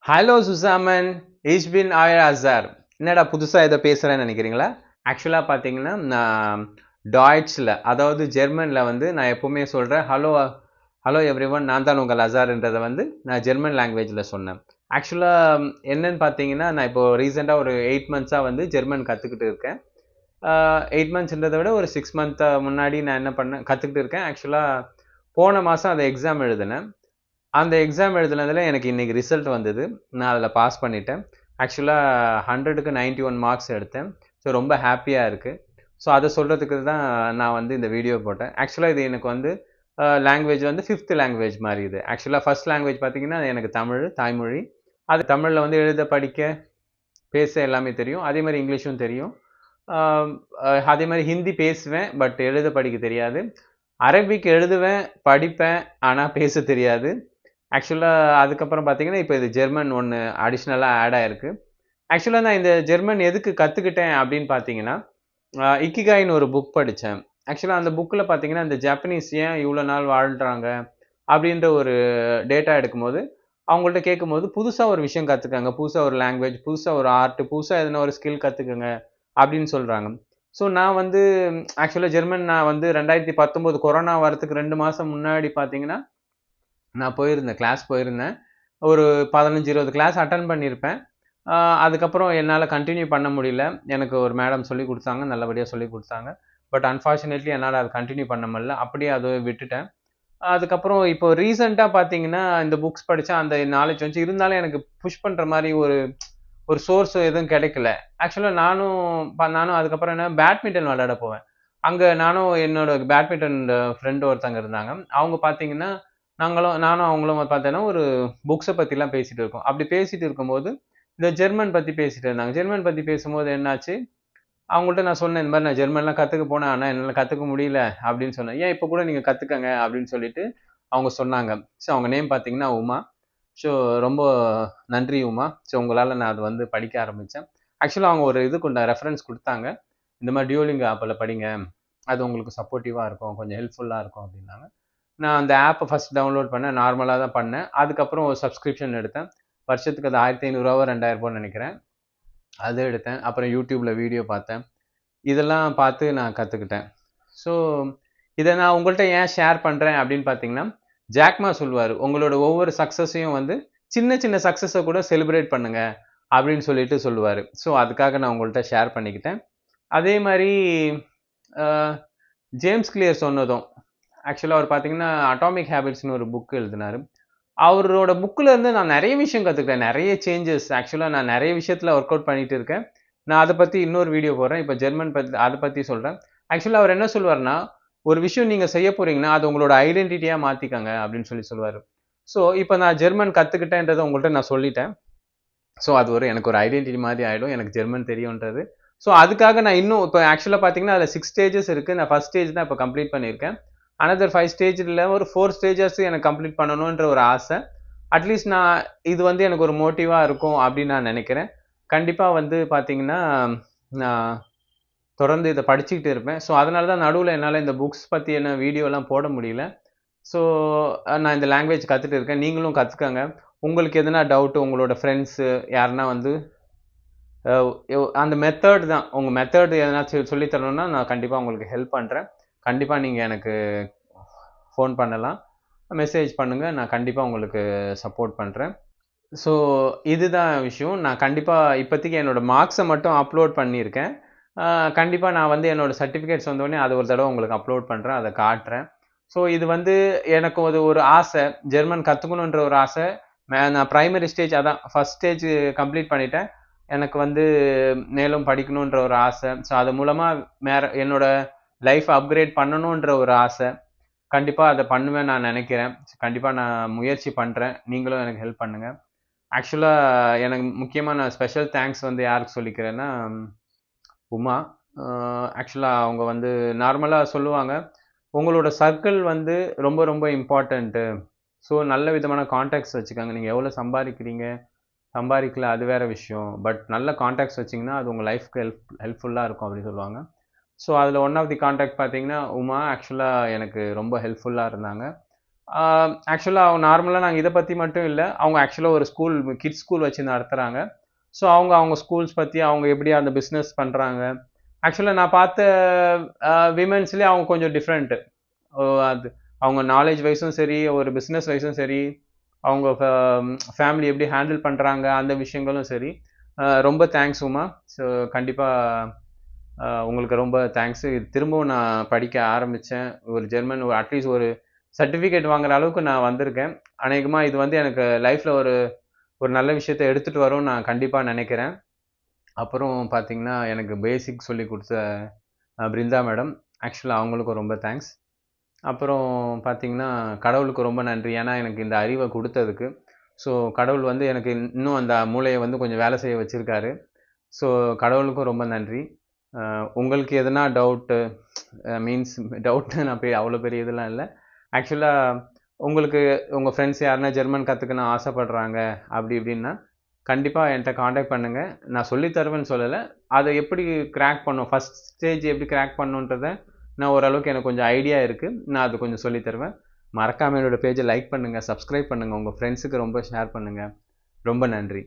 Hello சுசாமன், ich bin euer Azhar. என்னடா புதுசா ஏதோ பேசுறேன்னு நினைக்கிறீங்களா? ஆக்சுவலா பார்த்தீங்கன்னா, நான் டாய்ச்ல அதாவது ஜெர்மன்ல வந்து நான் எப்பவுமே சொல்றேன் ஹலோ ஹலோ எவ்ரிவன், நான் தான் உங்கள் அசார்ன்றதை வந்து நான் ஜெர்மன் லாங்குவேஜ்ல சொன்னேன். ஆக்சுவலா என்னன்னு பார்த்தீங்கன்னா, நான் இப்போ ரீசெண்டாக ஒரு 8 மந்த்ஸா வந்து ஜெர்மன் கற்றுக்கிட்டு இருக்கேன். 8 மந்த்ஸ்ன்றதை விட ஒரு 6 மந்த் முன்னாடி நான் என்ன பண்ணேன் கற்றுக்கிட்டு இருக்கேன். ஆக்சுவலா போன மாதம் அந்த எக்ஸாம் எழுதினேன். அந்த எக்ஸாம் எழுதுனதுல எனக்கு இன்னைக்கு ரிசல்ட் வந்தது. நான் அதில் பாஸ் பண்ணிட்டேன். ஆக்சுவலாக 100க்கு 91 மார்க்ஸ் எடுத்தேன். ஸோ ரொம்ப ஹாப்பியாக இருக்குது. ஸோ அதை சொல்கிறதுக்கு தான் நான் வந்து இந்த வீடியோ போட்டேன். ஆக்சுவலாக இது எனக்கு வந்து லாங்குவேஜ் வந்து 5th லாங்குவேஜ் மாதிரி இது. ஆக்சுவலாக ஃபர்ஸ்ட் லாங்குவேஜ் பார்த்தீங்கன்னா எனக்கு தமிழ், தாய்மொழி. அது தமிழில் வந்து எழுத, படிக்க, பேச எல்லாமே தெரியும். அதே மாதிரி இங்கிலீஷும் தெரியும். அதே மாதிரி ஹிந்தி பேசுவேன், பட் எழுத படிக்க தெரியாது. அரபிக் எழுதுவேன், படிப்பேன், ஆனால் பேச தெரியாது. ஆக்சுவலாக அதுக்கப்புறம் பார்த்தீங்கன்னா இப்போ இது ஜெர்மன் ஒன்று அடிஷ்னலாக ஆட் ஆயிருக்கு. ஆக்சுவலாக நான் இந்த ஜெர்மன் எதுக்கு கற்றுக்கிட்டேன் அப்படின்னு பார்த்தீங்கன்னா, இக்கிகாயின்னு ஒரு புக் படித்தேன். ஆக்சுவலாக அந்த புக்கில் பார்த்தீங்கன்னா இந்த ஜப்பனீஸ் ஏன் இவ்வளோ நாள் வாழ்கிறாங்க அப்படின்ற ஒரு டேட்டா எடுக்கும்போது அவங்கள்ட்ட கேட்கும்போது புதுசாக ஒரு விஷயம் கற்றுக்கங்க, புதுசாக ஒரு லாங்குவேஜ், புதுசாக ஒரு ஆர்ட், புதுசாக எதனா ஒரு ஸ்கில் கற்றுக்குங்க அப்படின்னு சொல்கிறாங்க. ஸோ நான் வந்து ஆக்சுவலாக ஜெர்மன் நான் வந்து 2019 கொரோனா வரத்துக்கு 2 மாதம் முன்னாடி பார்த்தீங்கன்னா நான் போயிருந்தேன், கிளாஸ் போயிருந்தேன். ஒரு 15, 20 கிளாஸ் அட்டன் பண்ணியிருப்பேன். அதுக்கப்புறம் என்னால் கண்டினியூ பண்ண முடியல. எனக்கு ஒரு மேடம் சொல்லிக் கொடுத்தாங்க, நல்லபடியாக சொல்லிக் கொடுத்தாங்க. பட் அன்ஃபார்ச்சுனேட்லி என்னால் அதை கண்டினியூ பண்ண முடியல. அப்படியே அதை விட்டுட்டேன். அதுக்கப்புறம் இப்போ ரீசெண்டாக பார்த்தீங்கன்னா இந்த புக்ஸ் படித்தா அந்த நாலேஜ் வந்துச்சு. இருந்தாலும் எனக்கு புஷ் பண்ணுற மாதிரி ஒரு ஒரு சோர்ஸ் எதுவும் கிடைக்கல. ஆக்சுவலாக நானும் அதுக்கப்புறம் என்ன பேட்மிண்டன் விளையாட போவேன். அங்கே நானும் என்னோட பேட்மிண்டன் ஃப்ரெண்டு ஒருத்தங்க இருந்தாங்க. அவங்க பார்த்தீங்கன்னா நானும் அவங்களும் பார்த்தோன்னா ஒரு புக்ஸை பற்றிலாம் பேசிட்டு இருக்கோம். அப்படி பேசிட்டு இருக்கும்போது இந்த ஜெர்மன் பற்றி பேசிட்டு இருந்தாங்க. ஜெர்மன் பற்றி பேசும்போது என்னாச்சு, அவங்கள்ட்ட நான் சொன்னேன் இந்த மாதிரி நான் ஜெர்மன்லாம் கற்றுக்க போனேன், ஆனால் என்னால் கற்றுக்க முடியல அப்படின்னு சொன்னேன். ஏன் இப்போ கூட நீங்கள் கற்றுக்கங்க அப்படின்னு சொல்லிட்டு அவங்க சொன்னாங்க. ஸோ அவங்க நேம் பார்த்தீங்கன்னா உமா. ஸோ ரொம்ப நன்றி உமா. ஸோ உங்களால் நான் அது வந்து படிக்க ஆரம்பித்தேன். ஆக்சுவலாக அவங்க ஒரு ரெஃபரன்ஸ் கொடுத்தாங்க. இந்த மாதிரி டியூலிங்கோ ஆப்பில் படிங்க, அது உங்களுக்கு சப்போர்ட்டிவாக இருக்கும், கொஞ்சம் ஹெல்ப்ஃபுல்லாக இருக்கும் அப்படின்னாங்க. நான் அந்த ஆப்பை ஃபஸ்ட் டவுன்லோட் பண்ணேன், நார்மலாக தான் பண்ணேன். அதுக்கப்புறம் ஒரு சப்ஸ்கிரிப்ஷன் எடுத்தேன். வருஷத்துக்கு அது 1500 2000 நினைக்கிறேன். அது எடுத்தேன். அப்புறம் யூடியூப்ல வீடியோ பார்த்தேன். இதெல்லாம் பார்த்து நான் கற்றுக்கிட்டேன். ஸோ இதை நான் உங்கள்கிட்ட ஏன் ஷேர் பண்ணுறேன் அப்படின்னு பார்த்தீங்கன்னா, ஜாக்மா சொல்லுவார், உங்களோட ஒவ்வொரு சக்ஸஸையும் வந்து சின்ன சின்ன சக்ஸஸை கூட செலிப்ரேட் பண்ணுங்க அப்படின்னு சொல்லிட்டு சொல்லுவார். ஸோ அதுக்காக நான் உங்கள்கிட்ட ஷேர் பண்ணிக்கிட்டேன். அதே மாதிரி ஜேம்ஸ் கிளியர் சொன்னதும், ஆக்சுவலாக அவர் பார்த்தீங்கன்னா அட்டாமிக் ஹேபிட்ஸ்னு ஒரு புக் எழுதினார். அவரோட புக்கில் இருந்து நான் நிறைய விஷயம் கற்றுக்கிட்டேன், நிறைய சேஞ்சஸ். ஆக்சுவலாக நான் நிறைய விஷயத்தில் ஒர்க் அவுட் பண்ணிட்டு இருக்கேன். நான் அதை பற்றி இன்னொரு வீடியோ போடுறேன். இப்போ ஜெர்மன் பற்றி அதை பற்றி சொல்கிறேன். ஆக்சுவலாக அவர் என்ன சொல்லுவார்னா, ஒரு விஷயம் நீங்கள் செய்ய போறீங்கன்னா அது உங்களோட ஐடென்டிட்டியாக மாற்றிக்கங்க அப்படின்னு சொல்லுவார். ஸோ இப்போ நான் ஜெர்மன் கற்றுக்கிட்டேன்றதை உங்கள்கிட்ட நான் சொல்லிட்டேன். ஸோ அது எனக்கு ஒரு ஐடென்டிட்டி மாதிரி ஆகிடும், எனக்கு ஜெர்மன் தெரியுன்றது. ஸோ அதுக்காக நான் இன்னும் இப்போ ஆக்சுவலாக பார்த்தீங்கன்னா அதில் 6 ஸ்டேஜஸ் இருக்குது. நான் ஃபஸ்ட் ஸ்டேஜ் தான் இப்போ கம்ப்ளீட் பண்ணியிருக்கேன். அனதர் 5 ஸ்டேஜில் ஒரு 4 ஸ்டேஜஸ் எனக்கு கம்ப்ளீட் பண்ணணுன்ற ஒரு ஆசை. அட்லீஸ்ட் நான் இது வந்து எனக்கு ஒரு மோட்டிவாக இருக்கும் அப்படின்னு நான் நினைக்கிறேன். கண்டிப்பாக வந்து பார்த்தீங்கன்னா நான் தொடர்ந்து இதை படிச்சுக்கிட்டு இருப்பேன். ஸோ அதனால தான் நடுவில் என்னால் இந்த புக்ஸ் பற்றியான வீடியோலாம் போட முடியல. ஸோ நான் இந்த லாங்குவேஜ் கற்றுட்டு இருக்கேன். நீங்களும் கற்றுக்கங்க. உங்களுக்கு எதனா டவுட்டு, உங்களோட ஃப்ரெண்ட்ஸு யாருன்னா வந்து அந்த மெத்தட் தான், உங்கள் மெத்தட் எதனாச்சும் சொல்லி தரணும்னா நான் கண்டிப்பாக உங்களுக்கு ஹெல்ப் பண்ணுறேன். கண்டிப்பாக நீங்கள் எனக்கு ஃபோன் பண்ணலாம், மெசேஜ் பண்ணுங்கள். நான் கண்டிப்பாக உங்களுக்கு சப்போர்ட் பண்ணுறேன். ஸோ இதுதான் விஷயம். நான் கண்டிப்பாக இப்போதைக்கு என்னோடய மார்க்ஸை மட்டும் அப்லோட் பண்ணியிருக்கேன். கண்டிப்பாக நான் வந்து என்னோடய சர்டிஃபிகேட்ஸ் வந்தோடனே அது ஒரு தடவை உங்களுக்கு அப்லோட் பண்ணுறேன், அதை காட்டுறேன். ஸோ இது வந்து எனக்கு ஒரு ஆசை, ஜெர்மன் கற்றுக்கணுன்ற ஒரு ஆசை. நான் ப்ரைமரி ஸ்டேஜ் அதான் ஃபஸ்ட் ஸ்டேஜ் கம்ப்ளீட் பண்ணிட்டேன். எனக்கு வந்து மேலும் படிக்கணுன்ற ஒரு ஆசை. ஸோ அது மூலமாக என்னோட லைஃப் அப்கிரேட் பண்ணணுன்ற ஒரு ஆசை. கண்டிப்பாக அதை பண்ணுவேன் நான் நினைக்கிறேன். கண்டிப்பாக நான் முயற்சி பண்ணுறேன். நீங்களும் எனக்கு ஹெல்ப் பண்ணுங்கள். ஆக்சுவலாக எனக்கு முக்கியமாக நான் ஸ்பெஷல் தேங்க்ஸ் வந்து யாருக்கு சொல்லிக்கிறேன்னா உமா. ஆக்சுவலாக அவங்க வந்து நார்மலாக சொல்லுவாங்க, உங்களோட சர்க்கிள் வந்து ரொம்ப ரொம்ப இம்பார்ட்டண்ட்டு. ஸோ நல்ல விதமான கான்டாக்ட்ஸ் வச்சுக்கோங்க. நீங்கள் எவ்வளோ சம்பாதிக்கிறீங்க, சம்பாதிக்கல அது வேறு விஷயம். பட் நல்ல கான்டாக்ட்ஸ் வச்சிங்கன்னா அது உங்கள் லைஃப்க்கு ஹெல்ப்ஃபுல்லாக இருக்கும் அப்படின்னு சொல்லுவாங்க. ஸோ அதில் ஒன் ஆஃப் தி கான்டாக்ட் பார்த்தீங்கன்னா உமா ஆக்சுவலாக எனக்கு ரொம்ப ஹெல்ப்ஃபுல்லாக இருந்தாங்க. ஆக்சுவலாக அவங்க நார்மலாக நாங்கள் இதை பற்றி மட்டும் இல்லை, அவங்க ஆக்சுவலாக ஒரு ஸ்கூல் கிட்ஸ் ஸ்கூல் வச்சு நடத்துகிறாங்க. ஸோ அவங்க அவங்க ஸ்கூல்ஸ் பற்றி அவங்க எப்படி அந்த பிஸ்னஸ் பண்ணுறாங்க. ஆக்சுவலாக நான் பார்த்த விமென்ஸ்லேயே அவங்க கொஞ்சம் டிஃப்ரெண்ட்டு. அது அவங்க நாலேஜ் வைஸும் சரி, ஒரு பிஸ்னஸ் வைஸும் சரி, அவங்க ஃபேமிலி எப்படி ஹேண்டில் பண்ணுறாங்க அந்த விஷயங்களும் சரி. ரொம்ப தேங்க்ஸ் உமா. ஸோ கண்டிப்பாக உங்களுக்கு ரொம்ப தேங்க்ஸு. இது திரும்பவும் நான் படிக்க ஆரம்பித்தேன். ஒரு ஜெர்மன் ஒரு அட்லீஸ்ட் ஒரு சர்டிஃபிகேட் வாங்குற அளவுக்கு நான் வந்திருக்கேன். அநேகமாக இது வந்து எனக்கு லைஃப்பில் ஒரு ஒரு நல்ல விஷயத்தை எடுத்துகிட்டு வரும்னு நான் கண்டிப்பாக நினைக்கிறேன். அப்புறம் பார்த்தீங்கன்னா எனக்கு பேசிக் சொல்லி கொடுத்த பிருந்தா மேடம், ஆக்சுவலாக அவங்களுக்கும் ரொம்ப தேங்க்ஸ். அப்புறம் பார்த்தீங்கன்னா கடவுளுக்கு ரொம்ப நன்றி. ஏன்னா எனக்கு இந்த அறிவை கொடுத்ததுக்கு. ஸோ கடவுள் வந்து எனக்கு இன்னும் அந்த மூளையை வந்து கொஞ்சம் வேலை செய்ய வச்சுருக்காரு. ஸோ கடவுளுக்கும் ரொம்ப நன்றி. உங்களுக்கு எதனா டவுட்டு மீன்ஸ் டவுட்டு நான் அவ்வளோ பெரிய இதெல்லாம் இல்லை. ஆக்சுவலாக உங்களுக்கு உங்கள் ஃப்ரெண்ட்ஸ் யாருன்னா ஜெர்மன் கற்றுக்கணும் ஆசைப்படுறாங்க அப்படி இப்படின்னா கண்டிப்பாக என்கிட்ட காண்டாக்ட் பண்ணுங்கள். நான் சொல்லித் தருவேன்னு சொல்லலை. அதை எப்படி கிராக் பண்ணும், ஃபஸ்ட் ஸ்டேஜ் எப்படி கிராக் பண்ணுன்றதை நான் ஓரளவுக்கு எனக்கு கொஞ்சம் ஐடியா இருக்குது. நான் அது கொஞ்சம் சொல்லித் தருவேன். மறக்காமல் என்னோடய பேஜை லைக் பண்ணுங்கள், சப்ஸ்கிரைப் பண்ணுங்கள், உங்கள் ஃப்ரெண்ட்ஸுக்கு ரொம்ப ஷேர் பண்ணுங்கள். ரொம்ப நன்றி.